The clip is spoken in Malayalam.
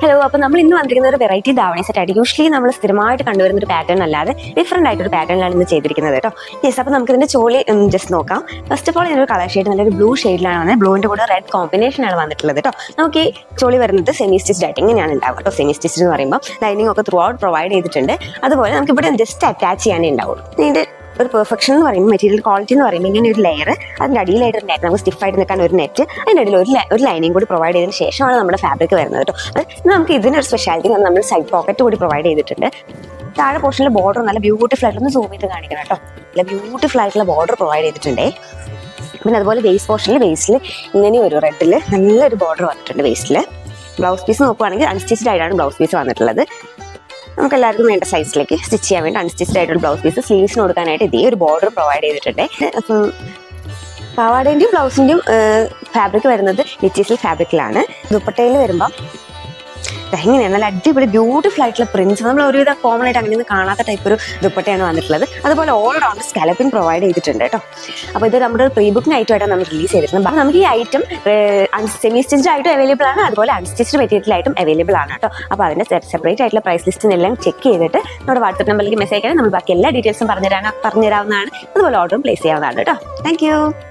ഹലോ, അപ്പോൾ നമ്മൾ ഇന്ന് വന്നിരിക്കുന്ന ഒരു വെറൈറ്റി ധാവണി സെറ്റ് ആയിട്ട്. യൂഷ്വലി നമ്മൾ സ്ഥിരമായിട്ട് കണ്ടുവരുന്ന ഒരു പാറ്റേൺ അല്ലാതെ ഡിഫറെന്റ് ആയിട്ടൊരു പാറ്റേണിലാണ് ഇന്ന് ചെയ്തിരിക്കുന്നത് കേട്ടോ. യെസ്, അപ്പോൾ നമുക്ക് ഇതിന്റെ ചോളി ജസ്റ്റ് നോക്കാം. ഫസ്റ്റ് ഓഫ് ഓൾ ഇതിനൊരു കളർ ഷെയ്ഡ് നല്ലൊരു ബ്ലൂ ഷെയ്ഡിലാണ് വന്നത്. ബ്ലൂവിന്റെ കൂടെ റെഡ് കോമ്പിനേഷൻ ആണ് വന്നിട്ടുള്ളത് കേട്ടോ. നമുക്ക് ഈ ചോളി വരുന്നത് സെമി സ്റ്റിച്ച്ഡ് ആയിട്ട് ഇങ്ങനെയാണ് ഉണ്ടാവുക കേട്ടോ. സെമി സ്റ്റിച്ച്ഡ് എന്ന് പറയുമ്പോൾ ലൈനിങ് ഒക്കെ ത്രൂ ഔട്ട് പ്രൊവൈഡ് ചെയ്തിട്ടുണ്ട്. അതുപോലെ നമുക്ക് ഇവിടെ ജസ്റ്റ് അറ്റാച്ച് ചെയ്യാനേ ഉണ്ടാവുള്ളൂ. ഇതിന്റെ ഒരു പെർഫെക്ഷൻ എന്ന് പറയുമ്പോൾ മെറ്റീരിയൽ ക്വാളിറ്റി എന്ന് പറയുമ്പോൾ ഇങ്ങനെ ഒരു ലെയർ, അതിൻ്റെ അടിയിലായിട്ട് ഒരു നെറ്റ്, നമുക്ക് സ്റ്റിഫായിട്ട് നിൽക്കാൻ ഒരു നെറ്റ്, അതിൻ്റെ അടിയിൽ ഒരു ലൈനിങ് കൂടി പ്രൊവൈഡ് ചെയ്തതിന് ശേഷമാണ് നമ്മുടെ ഫാബ്രിക് വരുന്നത് കേട്ടോ. നമുക്ക് ഇതിനൊരു സ്പെഷ്യാലിറ്റി നമ്മൾ സൈഡ് പോക്കറ്റ് കൂടി പ്രൊവൈഡ് ചെയ്തിട്ടുണ്ട്. താഴെ പോർഷനിലെ ബോർഡർ നല്ല ബ്യൂട്ടിഫുൾ ആയിട്ടൊന്ന് സൂം ചെയ്ത് കാണിക്കണം കേട്ടോ. നല്ല ബ്യൂട്ടിഫുൾ ആയിട്ടുള്ള ബോർഡർ പ്രൊവൈഡ് ചെയ്തിട്ടുണ്ടേ. പിന്നെ അതുപോലെ ബേസ് പോർഷനിൽ ബേസിൽ ഇങ്ങനെ ഒരു റെഡിൽ നല്ലൊരു ബോർഡർ വന്നിട്ടുണ്ട്. ബേസിൽ ബ്ലൗസ് പീസ് നോക്കുകയാണെങ്കിൽ അൺസ്റ്റിച്ച്ഡ് ആയിട്ടാണ് ബ്ലൗസ് പീസ് വന്നിട്ടുള്ളത്. നമുക്ക് എല്ലാവർക്കും വേണ്ട സൈസിലേക്ക് സ്റ്റിച്ച് ചെയ്യാൻ വേണ്ടി അൺസ്റ്റിച്ച്ഡ് ആയിട്ടുള്ള ബ്ലൗസ് പീസ് സ്ലീവ്സിന് കൊടുക്കാനായിട്ട് ഇതേ ഒരു ബോർഡർ പ്രൊവൈഡ് ചെയ്തിട്ടുണ്ട്. അപ്പം പാവാടേന്റെയും ബ്ലൗസിന്റെയും ഫാബ്രിക് വരുന്നത് ലിറ്റീസിൽ ഫാബ്രിക്കിലാണ്. ദുപ്പട്ടയിൽ വരുമ്പോൾ ഇങ്ങനെയാണ് നല്ല അടിപൊളി ബ്യൂട്ടിഫുൾ ആയിട്ടുള്ള പ്രിന്റ്സ്. നമ്മൾ ഒരുവിധ കോമൺ ആയിട്ട് അങ്ങനെയൊന്നും കാണാത്ത ടൈപ്പ് ഒരു ദുപ്പട്ടയാണ് വന്നിട്ടുള്ളത്. അതുപോലെ ഓൾ റൗണ്ട് സ്കാലപ്പിംഗ് പ്രൊവൈഡ് ചെയ്തിട്ടുണ്ട് കേട്ടോ. അപ്പോൾ ഇത് നമ്മുടെ പ്രീ ബുക്കിംഗ് ഐറ്റമായിട്ടാണ് നമ്മൾ റിലീസ് ചെയ്തിരുന്നത്. അപ്പോൾ നമുക്ക് ഈ ഐറ്റം സെമി സ്റ്റിച്ച്ഡ് ആയിട്ടും അവൈലബിൾ ആണ്, അതുപോലെ അൺസ്റ്റിച്ച്ഡ് മെറ്റീരിയലായിട്ടും അവൈലബിൾ ആണ് കേട്ടോ. അപ്പോൾ അതിൻ്റെ സെപ്പറേറ്റ് ആയിട്ടുള്ള പ്രൈസ് ലിസ്റ്റിനെല്ലാം ചെക്ക് ചെയ്തിട്ട് നമ്മുടെ വാട്സ്ആപ്പ് നമ്പറിലേക്ക് മെസ്സേജ് അയക്കാൻ നമ്മൾ ബാക്കി എല്ലാ ഡീറ്റെയിൽസും പറഞ്ഞുതരാവുന്നതാണ്. അതുപോലെ ഓർഡറും പ്ലേസ് ചെയ്യാവുന്നതാണ് കേട്ടോ. Thank you.